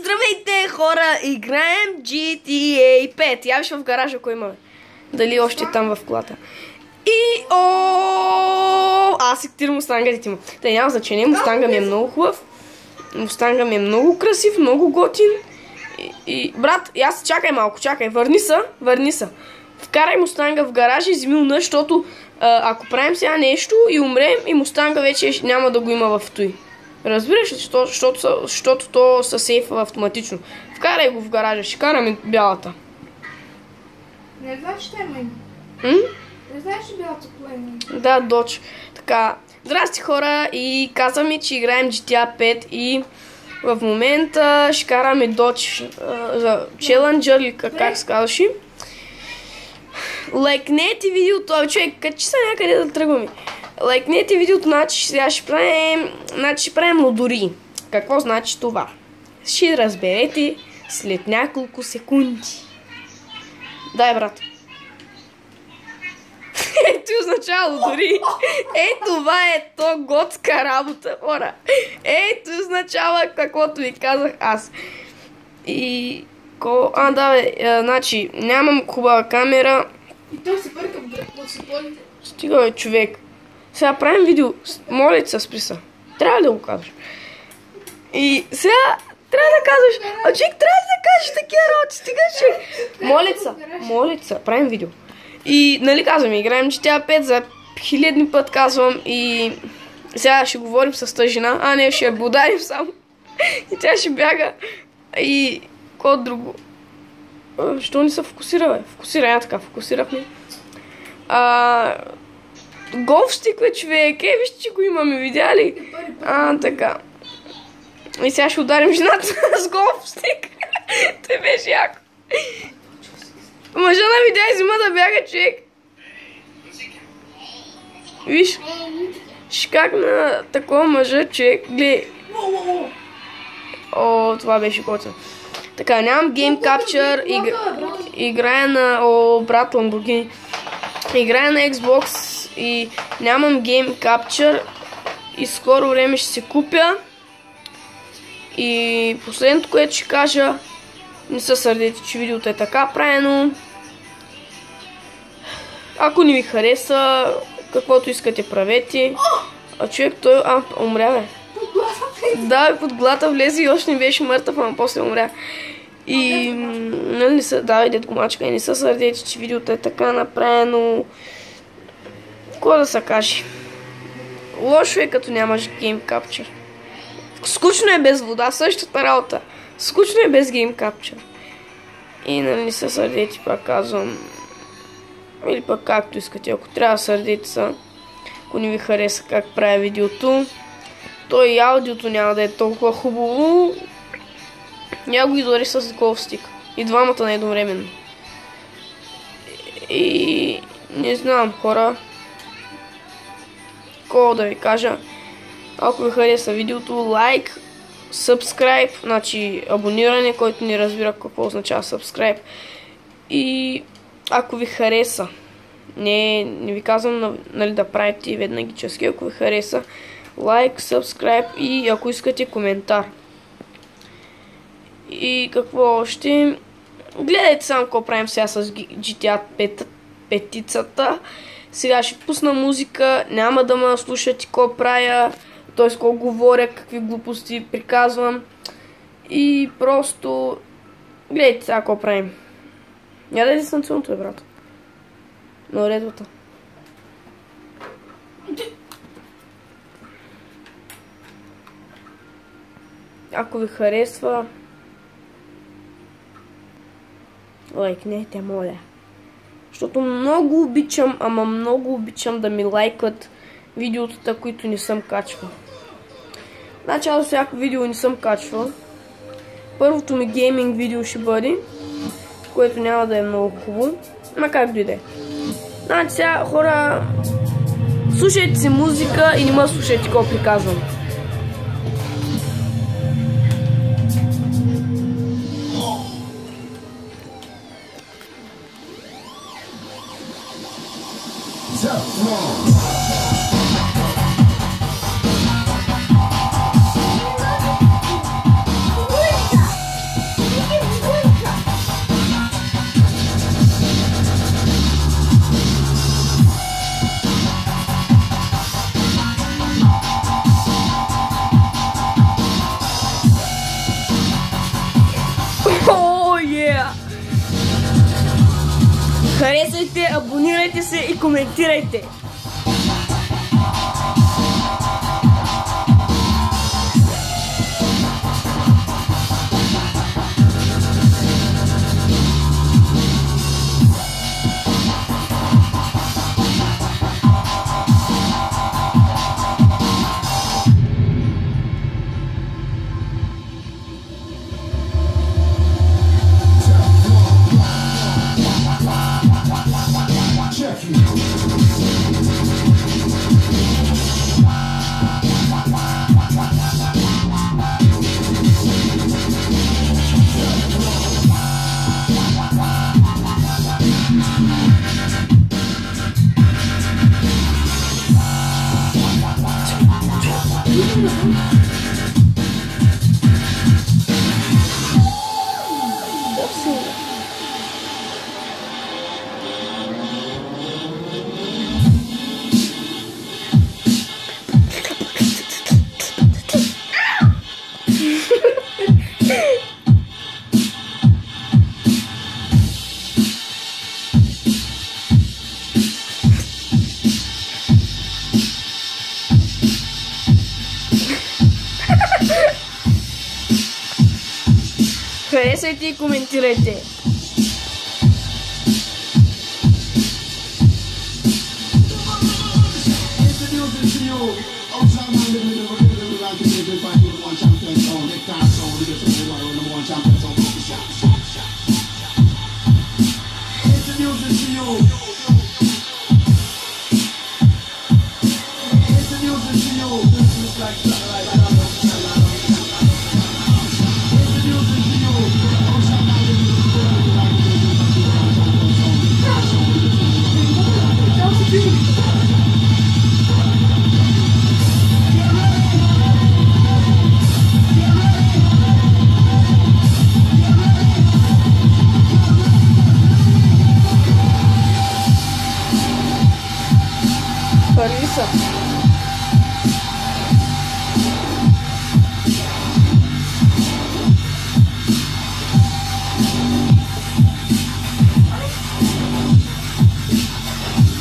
Здравейте, хора! Играем GTA 5. Я виж в гаража, ако има. Дали още е там в колата. И аз сектирам Мустанга, ти му. Те няма значение, Мустанга ми е много хубав. Мустанга ми е много красив, много готин. Брат, аз чакай малко, чакай, върни се. Вкарай Мустанга в гаража и вземи луна, защото ако правим сега нещо и умрем, и Мустанга вече няма да го има в той. Разбираш ли, защото то се сейфва автоматично. Вкарай го в гаража, ще караме бялата. Не знаеш, че има име. Не знаеш, че бялата кола има име. Да, Dodge. Така, здрасти хора и казваме, че играем GTA 5 и в момента ще караме Dodge за Challenger или как се казваше. Лайкнете видеото, човек, качи се някъде да тръгваме. Лайкнете видеото, значи сега ще правим лодори. Какво значи това? Ще разберете след няколко секунди. Дай, брат. Ето означава лодори. Това е то готска работа, хора. Ето означава каквото ви казах аз. И... значи, нямам хубава камера. И той се бърка в светлоните. Стига, бе, човек. Сега правим видео. Моля се, спри се. Трябва ли да го казваш? И сега трябва да казваш. Човек, трябва ли да кажеш такива работи? Стига, човек. Моля се, правим видео. И, нали казвам, играем GTA 5 за хилядни път казвам и сега ще говорим с тази жена. Не, ще я ударим само. И тя ще бяга. И кой друго? Що не се фокусира, бе? Фокусира, така, фокусирахме. Голфстик, бе, човек. Вижте, че го имаме, видяли? Така. И сега ще ударим жената с голфстик. Той беше яко. Мъжа на видео взима да бяга, човек. Виж. Ще как на такова мъжа, човек. Гледай. Това беше готино. Така, нямам Game Capture, играя на... брат, Lamborghini. Играя на Xbox и нямам Game Capture и скоро време ще се купя. И последното, което ще кажа, не се сърдете, че видеото е така правено. Ако не ви хареса, каквото искате правете. Човек, той... умря, бе. Да, под глата влезе и още не беше мъртъв, ама после умря. И нали давай дед гумачка и не се сърдете, че видеото е така направено. Какво да се каже? Лошо е като нямаш Game Capture. Скучно е без вода, същата работа. Скучно е без Game Capture. И нали не се сърдете, пак казвам. Или пък както искате, ако трябва да сърдете са. Ако не ви хареса как правя видеото. То и аудиото няма да е толкова хубаво. Няма го дори с голфстик. И двамата не едновременно. И не знам, хора. Какво да ви кажа. Ако ви хареса видеото, лайк, subscribe, значи абониране, който не разбира какво означава subscribe. И ако ви хареса, не ви казвам нали, да правите веднага чески, ако ви хареса, лайк, subscribe и ако искате коментар. И какво още? Гледайте само какво правим сега с GTA 5-ицата. Сега ще пусна музика, няма да ме слушате какво правя, т.е. какво говоря, какви глупости приказвам. И просто гледайте сега какво правим. Няма да е дистанционното, бе, брат. На уредбата. Ако ви харесва, лайкнете, моля. Защото много обичам, ама много обичам да ми лайкват видеотата, които не съм качвал. Значи аз всяко видео не съм качвал. Първото ми гейминг видео ще бъде, което няма да е много хубаво. Ма как дойде. Значи сега, хора, слушайте си музика и не ме слушайте какво приказвам. Харесайте, абонирайте се и коментирайте. Харесайте и коментирайте. Париса.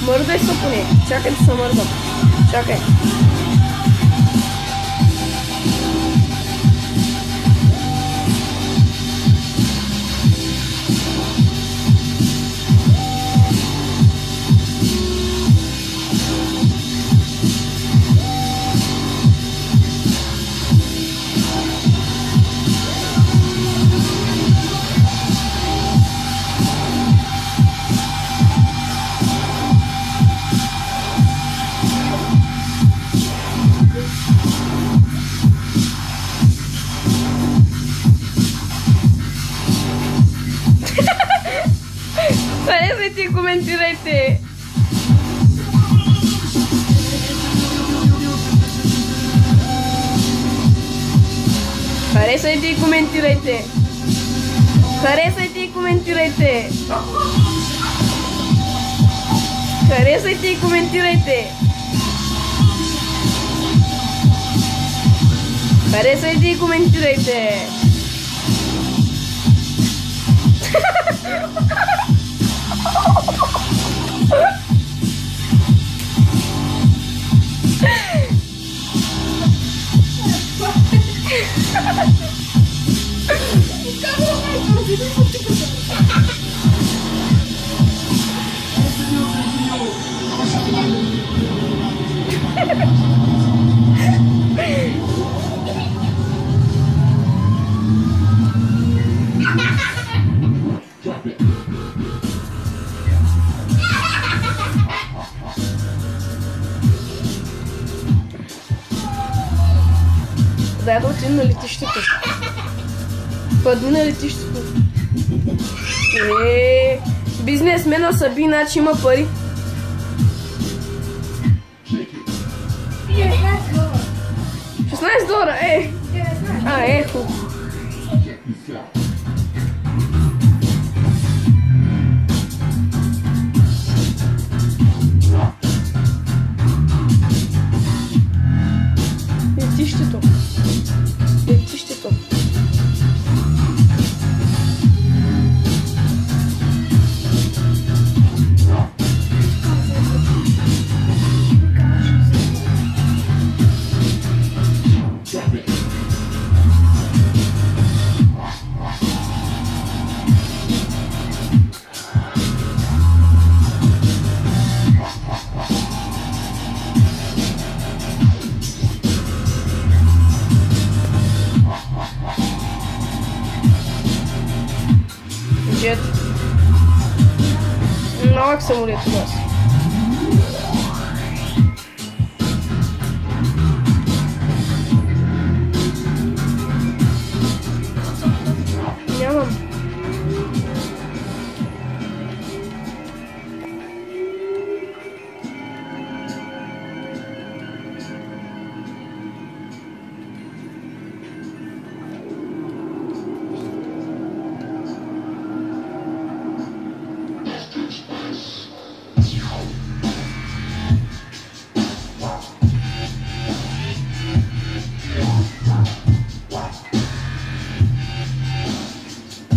Мърдай се поне. Чакай да се мърдам. Чакай. Харесайте и коментирайте. Харесайте и коментирайте. Харесайте и коментирайте. Харесайте и коментирайте. Харесайте и коментирайте. Дай да отидем на летището. Падни на летището. Бизнесмена Саби, иначе има пари. 16 долара, хубаво. Летището. Летището. джет. Малък самолет у нас. Нямам.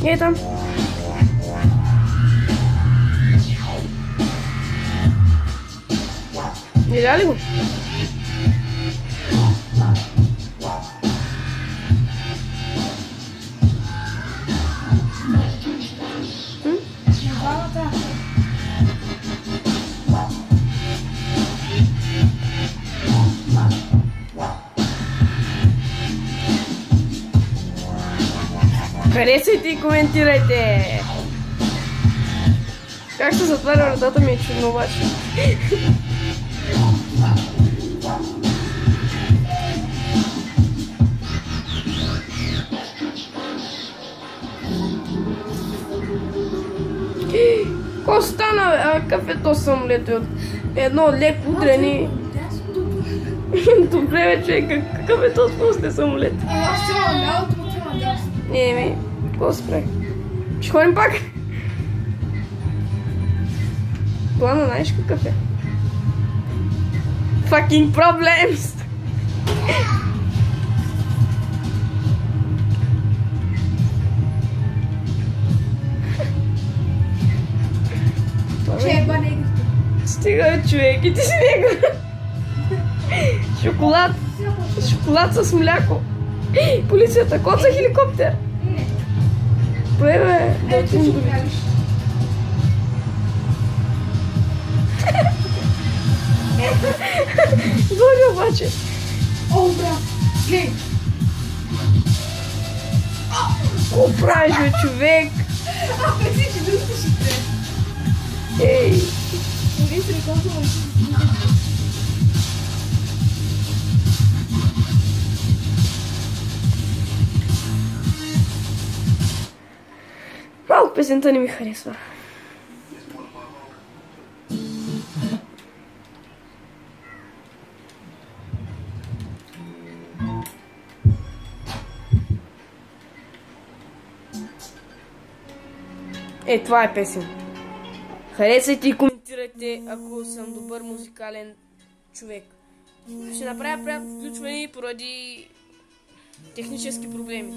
Е там. Видя ли го? Харесайте и коментирайте! Как се затваря вратата ми е чудно обаче. Ко стана кафето самолет от едно леко удрени. Добре бе човек, какъв е този после самолет? Еми, какво се прави? Ще ходим пак? Плана знаеш какъв е? Fucking problems! Стига човек и ти си него! Шоколад! Шоколад с мляко! Полицията, коца хеликоптер! Бе, да отидем до видиш. Дори обаче. О, брат, гледай. Какво правиш, бе, човек? Преси, че друг ще те. Ей. Дори с рекорда му. Малко песента не ми харесва. Е, това е песен. Харесайте и коментирайте, ако съм добър музикален човек. Ще направя пряко включване поради технически проблеми.